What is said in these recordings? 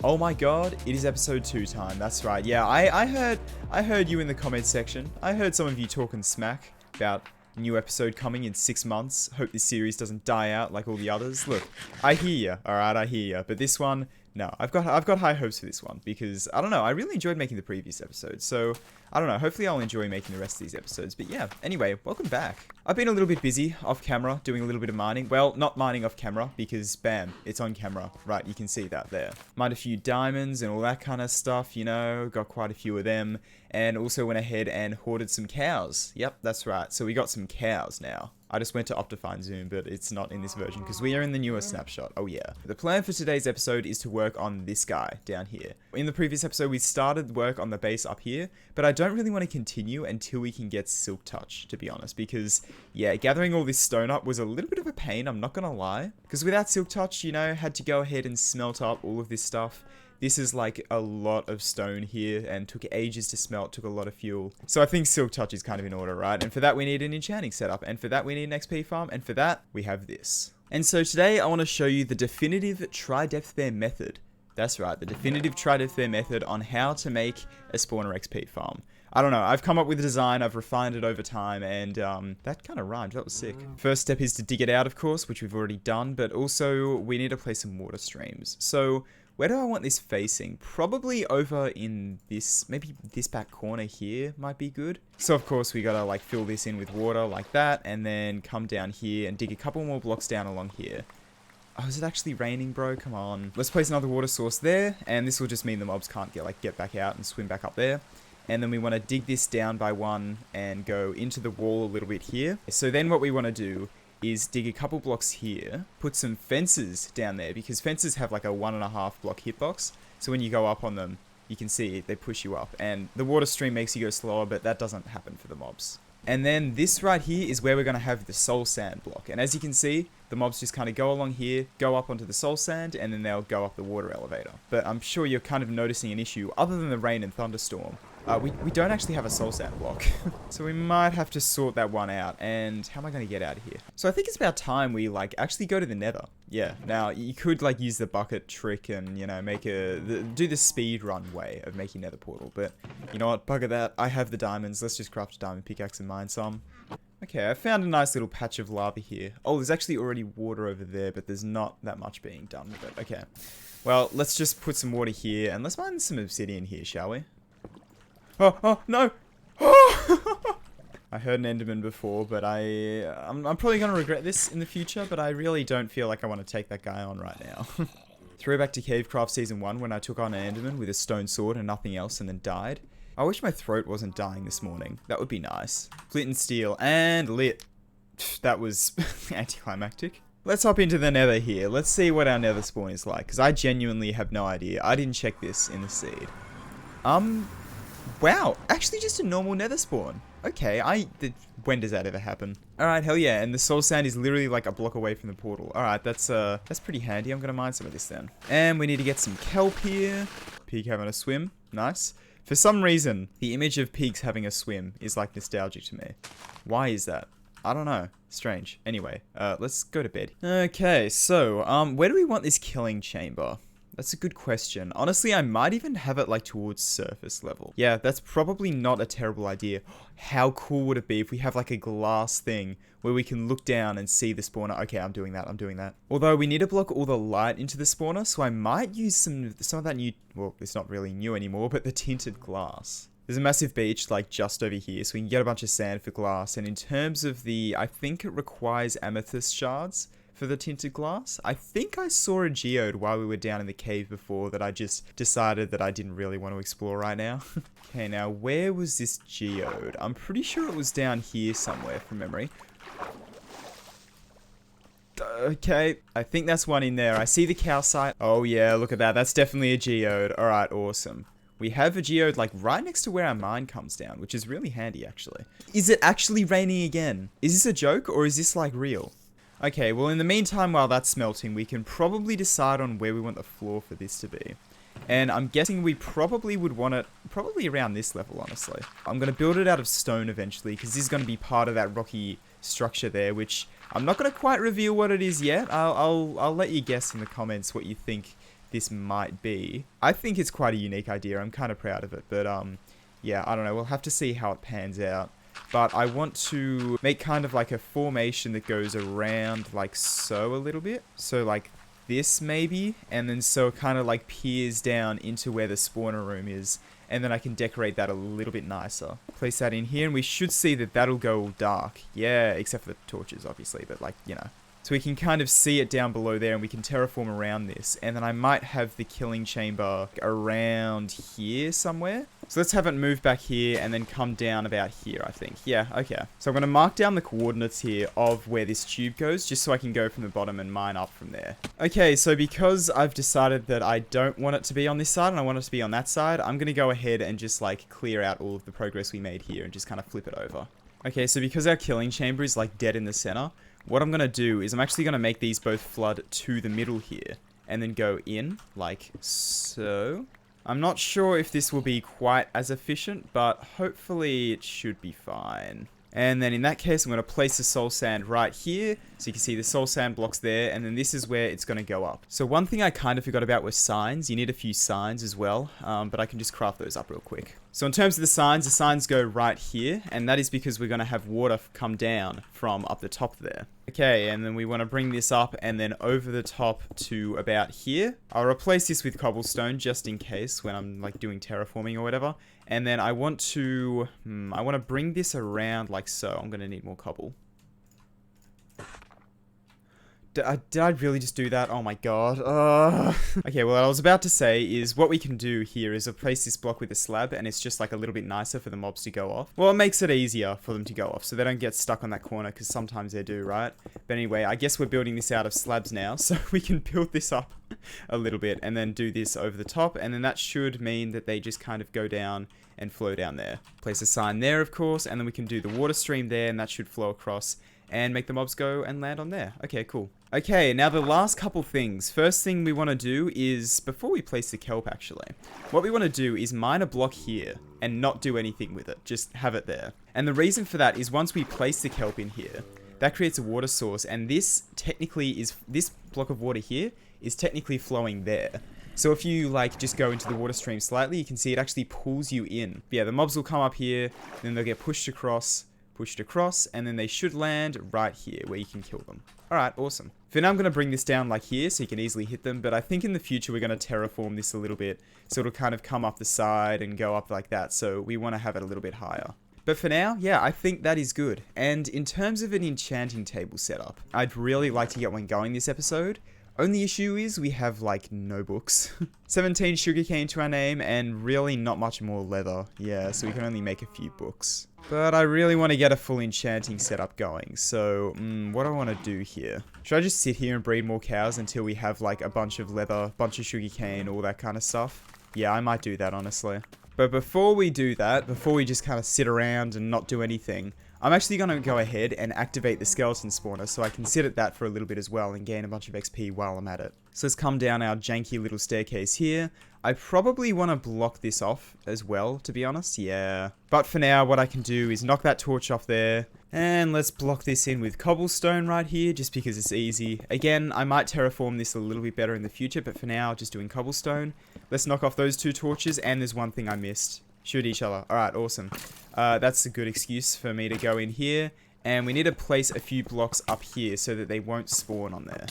Oh my god, it is episode 2 time. That's right. Yeah, I heard you in the comments section. I heard some of you talking smack about new episode coming in 6 months. Hope this series doesn't die out like all the others. Look, I hear ya. All right, I hear ya. But this one, no, I've got high hopes for this one because I don't know. I really enjoyed making the previous episode, so I don't know. Hopefully, I'll enjoy making the rest of these episodes. But yeah, anyway, welcome back. I've been a little bit busy off camera, doing a little bit of mining. Well, not mining off camera because bam, it's on camera. Right, you can see that there. Mined a few diamonds and all that kind of stuff. You know, got quite a few of them, and also went ahead and hoarded some cows. Yep, that's right. So we got some cows now. I just went to Optifine Zoom, but it's not in this version because we are in the newer snapshot. Oh yeah. The plan for today's episode is to work on this guy down here. In the previous episode, we started work on the base up here, but I don't really want to continue until we can get Silk Touch, to be honest, because yeah, gathering all this stone up was a little bit of a pain, I'm not gonna lie. Because without Silk Touch, you know, had to go ahead and smelt up all of this stuff. This is like a lot of stone here and took ages to smelt, took a lot of fuel. So I think Silk Touch is kind of in order, right? And for that we need an enchanting setup, and for that we need an XP farm, and for that we have this. And so today I want to show you the definitive tri-depth bear method. That's right, the definitive tri-depth bear method on how to make a spawner XP farm. I don't know, I've come up with a design, I've refined it over time, and that kind of rhymed, that was sick. First step is to dig it out, of course, which we've already done, but also we need to place some water streams. So where do I want this facing? Probably over in this, maybe this back corner here might be good. So of course we gotta like fill this in with water like that, and then come down here and dig a couple more blocks down along here. Oh, is it actually raining, bro? Come on. Let's place another water source there, and this will just mean the mobs can't get back out and swim back up there. And then we want to dig this down by one and go into the wall a little bit here. So then what we want to do is dig a couple blocks here, put some fences down there, because fences have like a 1.5 block hitbox. So when you go up on them, you can see they push you up. And the water stream makes you go slower, but that doesn't happen for the mobs. And then this right here is where we're going to have the soul sand block. And as you can see, the mobs just kind of go along here, go up onto the soul sand, and then they'll go up the water elevator. But I'm sure you're kind of noticing an issue other than the rain and thunderstorm. We don't actually have a soul sand block. So we might have to sort that one out. And how am I going to get out of here? So I think it's about time we like actually go to the Nether. Yeah. Now you could like use the bucket trick and, you know, do the speed run way of making Nether portal. But you know what? Bugger that. I have the diamonds. Let's just craft a diamond pickaxe and mine some. Okay, I found a nice little patch of lava here. Oh, there's actually already water over there, but there's not that much being done with it. Okay. Well, let's just put some water here and let's mine some obsidian here, shall we? Oh, no! Oh! I heard an Enderman before, but I'm probably going to regret this in the future, but I really don't feel like I want to take that guy on right now. Throwback to Cavecraft Season 1 when I took on an Enderman with a stone sword and nothing else and then died. I wish my throat wasn't dying this morning. That would be nice. Flint and steel and lit. That was anticlimactic. Let's hop into the Nether here. Let's see what our Nether spawn is like, because I genuinely have no idea. I didn't check this in the seed. Wow, actually just a normal Nether spawn. Okay, when does that ever happen? Alright, hell yeah, and the soul sand is literally like a block away from the portal. Alright, that's pretty handy. I'm gonna mine some of this then. And we need to get some kelp here. Pig having a swim. Nice. For some reason, the image of pigs having a swim is like nostalgic to me. Why is that? I don't know. Strange. Anyway, let's go to bed. Okay, so, where do we want this killing chamber? That's a good question. Honestly, I might even have it like towards surface level. Yeah, that's probably not a terrible idea. How cool would it be if we have like a glass thing where we can look down and see the spawner? Okay, I'm doing that. Although we need to block all the light into the spawner, so I might use some of that new, well, it's not really new anymore, but the tinted glass. There's a massive beach like just over here, so we can get a bunch of sand for glass. And in terms of I think it requires amethyst shards for the tinted glass. I think I saw a geode while we were down in the cave before that I just decided that I didn't really want to explore right now. Okay, now where was this geode? I'm pretty sure it was down here somewhere from memory. Okay, I think that's one in there. I see the cow site. Oh yeah, look at that. That's definitely a geode. Alright, awesome. We have a geode like right next to where our mine comes down, which is really handy actually. Is it actually raining again? Is this a joke or is this like real? Okay, well in the meantime while that's smelting, we can probably decide on where we want the floor for this to be. And I'm guessing we probably would want it probably around this level, honestly. I'm going to build it out of stone eventually, because this is going to be part of that rocky structure there, which I'm not going to quite reveal what it is yet. I'll let you guess in the comments what you think this might be. I think it's quite a unique idea. I'm kind of proud of it. But, yeah, I don't know. We'll have to see how it pans out. But I want to make kind of like a formation that goes around like so a little bit. So like this maybe. And then so it kind of like peers down into where the spawner room is. And then I can decorate that a little bit nicer. Place that in here and we should see that that'll go all dark. Yeah, except for the torches obviously. But like, you know. So we can kind of see it down below there and we can terraform around this. And then I might have the killing chamber around here somewhere. So let's have it move back here and then come down about here, I think. Yeah, okay. So I'm going to mark down the coordinates here of where this tube goes, just so I can go from the bottom and mine up from there. Okay, so because I've decided that I don't want it to be on this side and I want it to be on that side, I'm going to go ahead and just like clear out all of the progress we made here and just kind of flip it over. Okay, so because our killing chamber is like dead in the center, what I'm going to do is I'm actually going to make these both flood to the middle here and then go in like so. I'm not sure if this will be quite as efficient, but hopefully it should be fine. And then in that case, I'm going to place the soul sand right here. So you can see the soul sand blocks there. And then this is where it's going to go up. So one thing I kind of forgot about was signs. You need a few signs as well. But I can just craft those up real quick. So in terms of the signs go right here. And that is because we're going to have water come down from up the top there. Okay, and then we want to bring this up and then over the top to about here. I'll replace this with cobblestone just in case when I'm like doing terraforming or whatever. And then I want to bring this around like so. I'm going to need more cobble. Did I really just do that? Oh my god. Okay, well, what I was about to say is what we can do here is replace this block with a slab and it's just like a little bit nicer for the mobs to go off. Well, it makes it easier for them to go off so they don't get stuck on that corner because sometimes they do, right? But anyway, I guess we're building this out of slabs now so we can build this up a little bit and then do this over the top and then that should mean that they just kind of go down and flow down there. Place a sign there, of course, and then we can do the water stream there and that should flow across and make the mobs go and land on there. Okay, cool. Okay, now the last couple things. First thing we want to do is, before we place the kelp actually, what we want to do is mine a block here and not do anything with it. Just have it there. And the reason for that is once we place the kelp in here, that creates a water source and this block of water here is technically flowing there. So if you like just go into the water stream slightly, you can see it actually pulls you in. But yeah, the mobs will come up here, then they'll get pushed across, and then they should land right here where you can kill them. Alright, awesome. For now I'm going to bring this down like here so you can easily hit them, but I think in the future we're going to terraform this a little bit so it'll kind of come up the side and go up like that, so we want to have it a little bit higher. But for now, yeah, I think that is good. And in terms of an enchanting table setup, I'd really like to get one going this episode. Only issue is we have like no books. 17 sugarcane to our name and really not much more leather. Yeah, so we can only make a few books. But I really want to get a full enchanting setup going. So, what do I want to do here? Should I just sit here and breed more cows until we have like a bunch of leather, bunch of sugarcane, all that kind of stuff? Yeah, I might do that honestly. But before we do that, before we just kind of sit around and not do anything, I'm actually going to go ahead and activate the skeleton spawner so I can sit at that for a little bit as well and gain a bunch of XP while I'm at it. So let's come down our janky little staircase here. I probably want to block this off as well, to be honest, yeah. But for now, what I can do is knock that torch off there. And let's block this in with cobblestone right here, just because it's easy. Again, I might terraform this a little bit better in the future, but for now, just doing cobblestone. Let's knock off those two torches, and there's one thing I missed. Shoot each other. Alright, awesome. That's a good excuse for me to go in here. And we need to place a few blocks up here so that they won't spawn on there.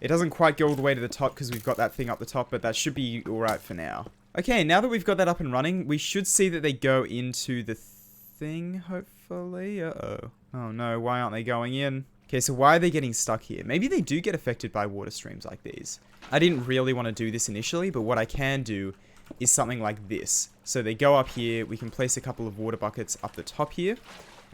It doesn't quite go all the way to the top because we've got that thing up the top, but that should be alright for now. Okay, now that we've got that up and running, we should see that they go into the thing, hopefully. Uh-oh. Oh no, why aren't they going in? Okay, so why are they getting stuck here? Maybe they do get affected by water streams like these. I didn't really want to do this initially, but what I can do is something like this. So they go up here, we can place a couple of water buckets up the top here,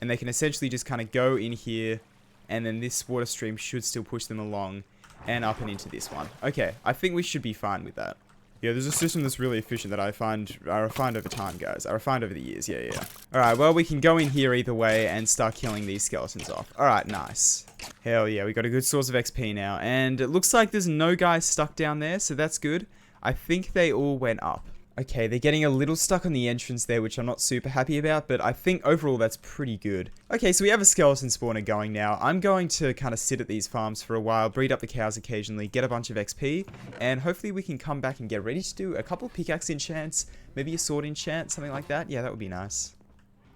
and they can essentially just kind of go in here, and then this water stream should still push them along and up and into this one. Okay, I think we should be fine with that. Yeah, there's a system that's really efficient that I refined over time, guys. I refined over the years, yeah. Alright, well, we can go in here either way and start killing these skeletons off. Alright, nice. Hell yeah, we got a good source of XP now. And it looks like there's no guys stuck down there, so that's good. I think they all went up. Okay, they're getting a little stuck on the entrance there, which I'm not super happy about, but I think overall that's pretty good. Okay, so we have a skeleton spawner going now. I'm going to kind of sit at these farms for a while, breed up the cows occasionally, get a bunch of XP, and hopefully we can come back and get ready to do a couple of pickaxe enchants, maybe a sword enchant, something like that. Yeah, that would be nice.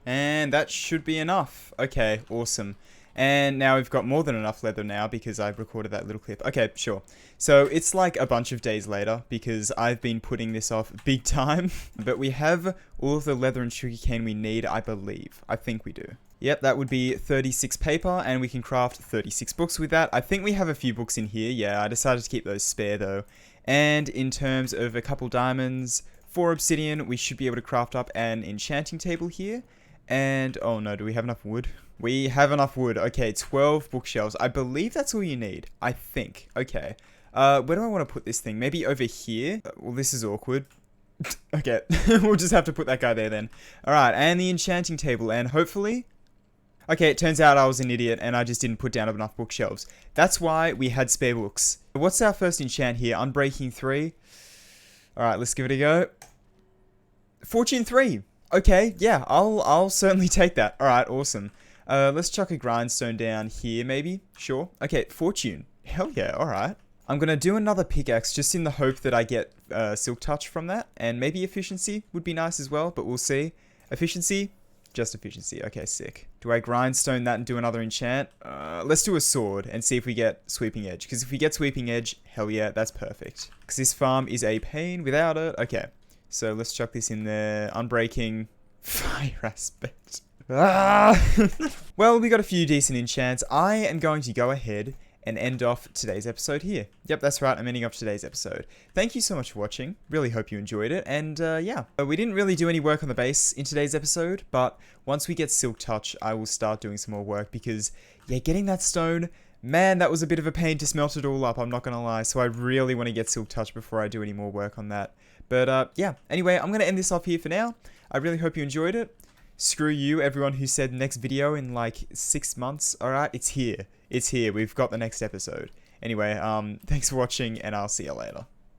And that should be enough. Okay, awesome. And now we've got more than enough leather now because I've recorded that little clip. Okay, sure. So it's like a bunch of days later because I've been putting this off big time. But we have all of the leather and sugarcane we need, I believe. I think we do. Yep, that would be 36 paper, and we can craft 36 books with that. I think we have a few books in here. Yeah, I decided to keep those spare though. And in terms of a couple diamonds, 4 obsidian, we should be able to craft up an enchanting table here. And, oh no, do we have enough wood? We have enough wood. Okay, 12 bookshelves. I believe that's all you need. I think. Okay. Where do I want to put this thing? Maybe over here? Well, this is awkward. Okay. We'll just have to put that guy there then. Alright, and the enchanting table. And hopefully... Okay, it turns out I was an idiot and I just didn't put down enough bookshelves. That's why we had spare books. What's our first enchant here? Unbreaking 3. Alright, let's give it a go. Fortune 3. Okay, yeah, I'll certainly take that. Alright, awesome. Let's chuck a grindstone down here, maybe. Sure. Okay, fortune. Hell yeah, alright. I'm gonna do another pickaxe just in the hope that I get silk touch from that. And maybe efficiency would be nice as well, but we'll see. Efficiency? Just efficiency. Okay, sick. Do I grindstone that and do another enchant? Let's do a sword and see if we get sweeping edge. Because if we get sweeping edge, hell yeah, that's perfect. Because this farm is a pain without it. Okay, so let's chuck this in there. Unbreaking fire aspect. Ah! Well, we got a few decent enchants. I am going to go ahead and end off today's episode here. Yep, that's right, I'm ending off today's episode. Thank you so much for watching. Really hope you enjoyed it. And yeah, we didn't really do any work on the base in today's episode, but once we get silk touch, I will start doing some more work because, yeah, getting that stone, man, that was a bit of a pain to smelt it all up, I'm not gonna lie. So I really want to get silk touch before I do any more work on that. But yeah, anyway, I'm gonna end this off here for now. I really hope you enjoyed it. Screw you, everyone who said next video in like 6 months. Alright, it's here. It's here. We've got the next episode. Anyway, thanks for watching, and I'll see you later.